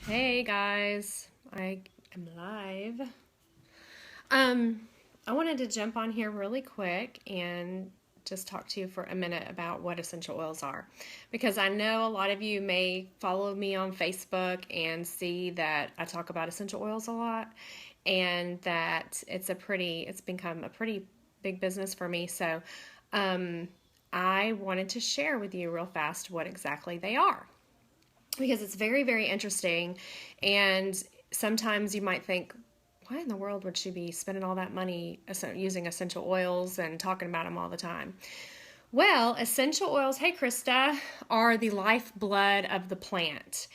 Hey guys, I am live. I wanted to jump on here really quick and just talk to you for a minute about what essential oils are, because I know a lot of you may follow me on Facebook and see that I talk about essential oils a lot, and that it's become a pretty big business for me. So, I wanted to share with you real fast what exactly they are, because it's very, very interesting. And sometimes you might think, why in the world would she be spending all that money using essential oils and talking about them all the time? Well, essential oils, hey Krista, are the lifeblood of the plant.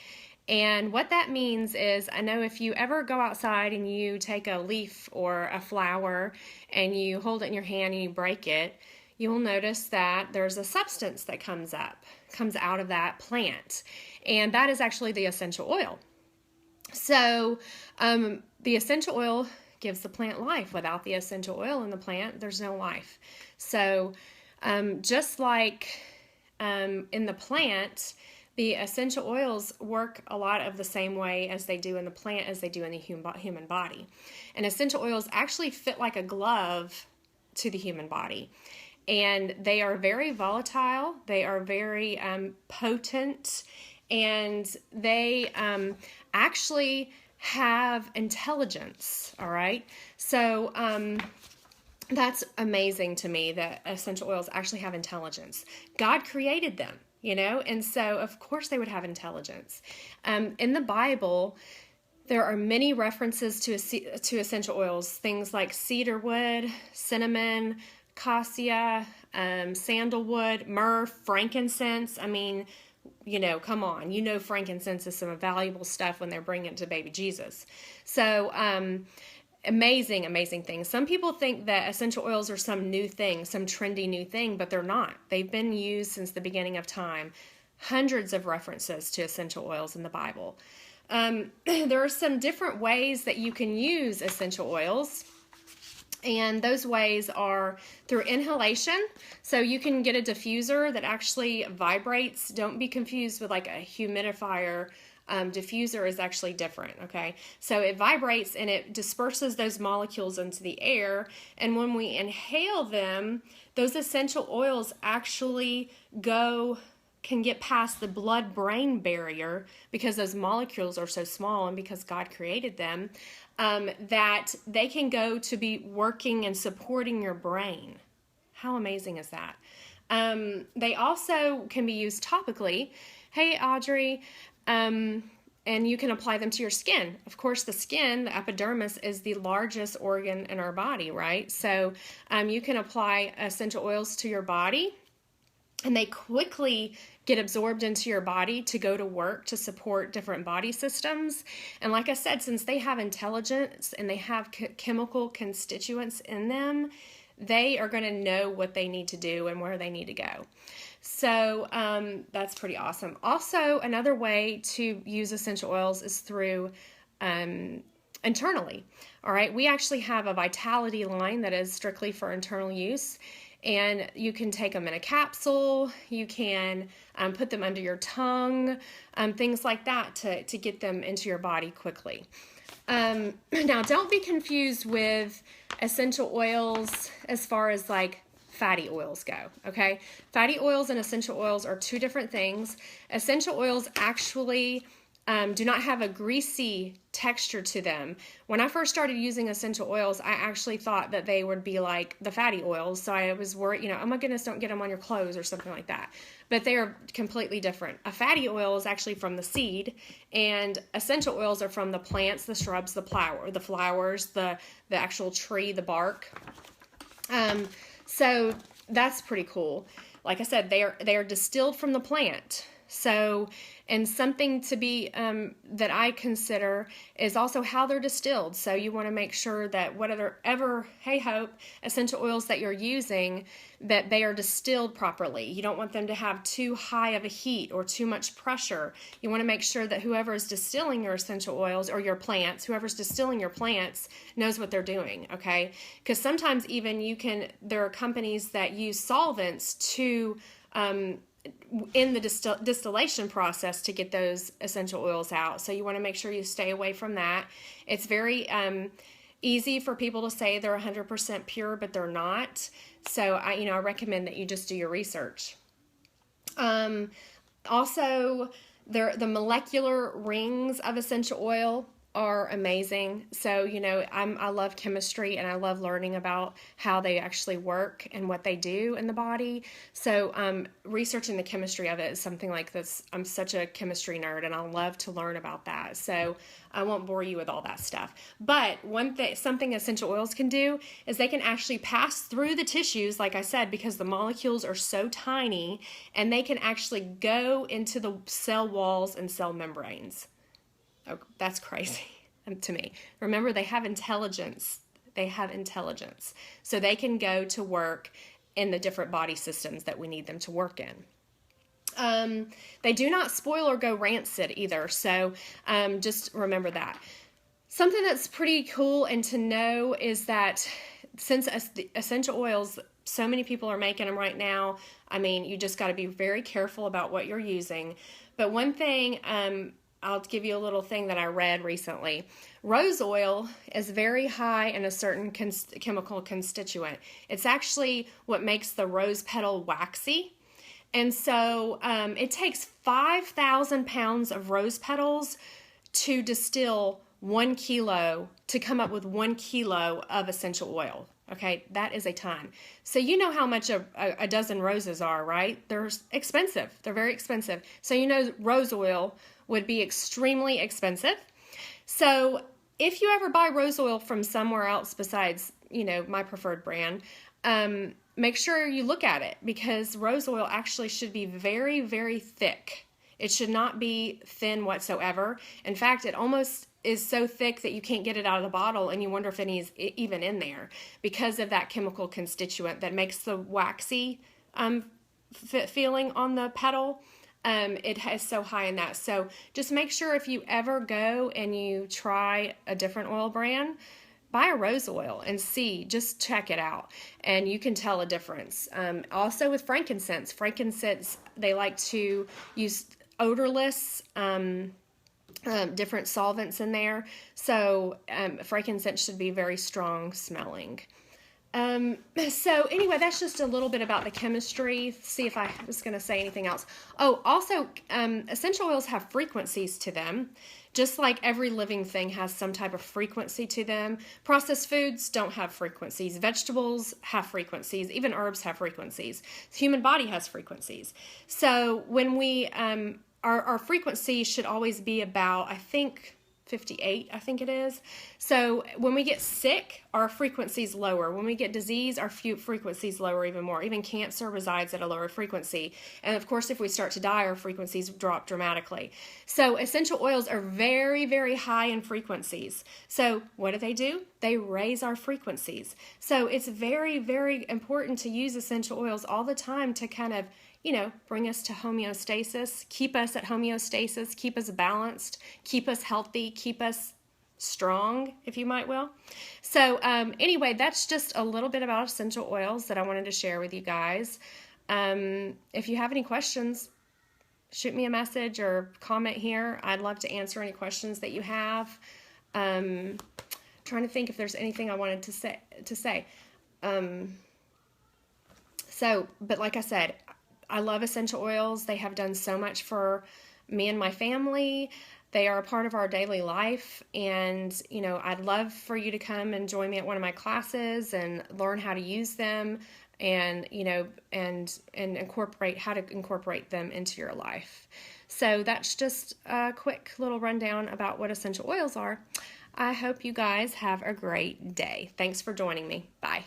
And what that means is, I know if you ever go outside and you take a leaf or a flower and you hold it in your hand and you break it, you will notice that there's a substance that comes out of that plant. And that is actually the essential oil. So the essential oil gives the plant life. Without the essential oil in the plant, there's no life. So just like in the plant, the essential oils work a lot of the same way as they do in the plant as they do in the human body. And essential oils actually fit like a glove to the human body. And they are very volatile, they are very potent, and they actually have intelligence, all right? So that's amazing to me that essential oils actually have intelligence. God created them, and so of course they would have intelligence. In the Bible, there are many references to essential oils, things like cedarwood, cinnamon, cassia, sandalwood, myrrh, frankincense. I mean, come on. Frankincense is some valuable stuff when they're bringing it to baby Jesus. So, amazing, amazing things. Some people think that essential oils are some new thing, some trendy new thing, but they're not. They've been used since the beginning of time. Hundreds of references to essential oils in the Bible. There are some different ways that you can use essential oils. And those ways are through inhalation. So you can get a diffuser that actually vibrates. Don't be confused with like a humidifier. Diffuser is actually different, okay? So it vibrates and it disperses those molecules into the air. And when we inhale them, those essential oils actually can get past the blood-brain barrier, because those molecules are so small and because God created them, that they can go to be working and supporting your brain. How amazing is that? They also can be used topically. Hey, Audrey. And you can apply them to your skin. Of course, the skin, the epidermis, is the largest organ in our body, right? So you can apply essential oils to your body, and they quickly get absorbed into your body to go to work to support different body systems. And like I said, since they have intelligence and they have chemical constituents in them, they are going to know what they need to do and where they need to go. So that's pretty awesome. Also, another way to use essential oils is through internally. All right, we actually have a Vitality line that is strictly for internal use. And you can take them in a capsule, you can put them under your tongue, things like that to get them into your body quickly. Now, don't be confused with essential oils as far as like fatty oils go, okay? Fatty oils and essential oils are two different things. Essential oils actually do not have a greasy texture to them. When I first started using essential oils, I actually thought that they would be like the fatty oils. So I was worried, oh my goodness, don't get them on your clothes or something like that. But they are completely different. A fatty oil is actually from the seed, and essential oils are from the plants, the shrubs, the flowers, the actual tree, the bark. So that's pretty cool. Like I said, they are distilled from the plant. So, and something to be that I consider is also how they're distilled. So you want to make sure that whatever, hey hope, essential oils that you're using, that they are distilled properly. You don't want them to have too high of a heat or too much pressure. You want to make sure that whoever is distilling your essential oils or your plants, whoever's distilling your plants knows what they're doing, okay? Because sometimes even there are companies that use solvents to in the distillation process to get those essential oils out. So you want to make sure you stay away from that. It's very easy for people to say they're 100% pure, but they're not. So I recommend that you just do your research. Also, the molecular rings of essential oil are amazing. So, I love chemistry and I love learning about how they actually work and what they do in the body. So, researching the chemistry of it is something like this. I'm such a chemistry nerd and I love to learn about that. So, I won't bore you with all that stuff. But something essential oils can do is they can actually pass through the tissues, like I said, because the molecules are so tiny, and they can actually go into the cell walls and cell membranes. Oh, that's crazy to me. Remember, they have intelligence. So they can go to work in the different body systems that we need them to work in. They do not spoil or go rancid either. So just remember that. Something that's pretty cool and to know is that since the essential oils, so many people are making them right now. I mean, you just got to be very careful about what you're using. But one thing, I'll give you a little thing that I read recently. Rose oil is very high in a certain chemical constituent. It's actually what makes the rose petal waxy. And so it takes 5,000 pounds of rose petals to distill 1 kilo, to come up with 1 kilo of essential oil. Okay, that is a ton. So you know how much a dozen roses are, right? They're expensive. They're very expensive. So rose oil would be extremely expensive. So if you ever buy rose oil from somewhere else besides, my preferred brand, make sure you look at it, because rose oil actually should be very, very thick. It should not be thin whatsoever. In fact, it almost is so thick that you can't get it out of the bottle and you wonder if any is even in there, because of that chemical constituent that makes the waxy feeling on the petal. It is so high in that. So just make sure if you ever go and you try a different oil brand, buy a rose oil and just check it out, and you can tell a difference. Also with frankincense, they like to use odorless, different solvents in there. So frankincense should be very strong smelling. So anyway, that's just a little bit about the chemistry. See if I was going to say anything else. Oh, also, essential oils have frequencies to them, just like every living thing has some type of frequency to them. Processed foods don't have frequencies. Vegetables have frequencies. Even herbs have frequencies. The human body has frequencies. So when we, our frequency should always be about, I think, 58, I think it is. So when we get sick, our frequency's lower. When we get disease, our frequency's lower even more. Even cancer resides at a lower frequency. And of course, if we start to die, our frequencies drop dramatically. So essential oils are very, very high in frequencies. So what do? They raise our frequencies. So it's very, very important to use essential oils all the time to kind of bring us to homeostasis, keep us at homeostasis, keep us balanced, keep us healthy, keep us strong, if you might will. So anyway, that's just a little bit about essential oils that I wanted to share with you guys. If you have any questions, shoot me a message or comment here. I'd love to answer any questions that you have. Trying to think if there's anything I wanted to say. But like I said, I love essential oils. They have done so much for me and my family. They are a part of our daily life. And, I'd love for you to come and join me at one of my classes and learn how to use them and, and incorporate them into your life. So that's just a quick little rundown about what essential oils are. I hope you guys have a great day. Thanks for joining me. Bye.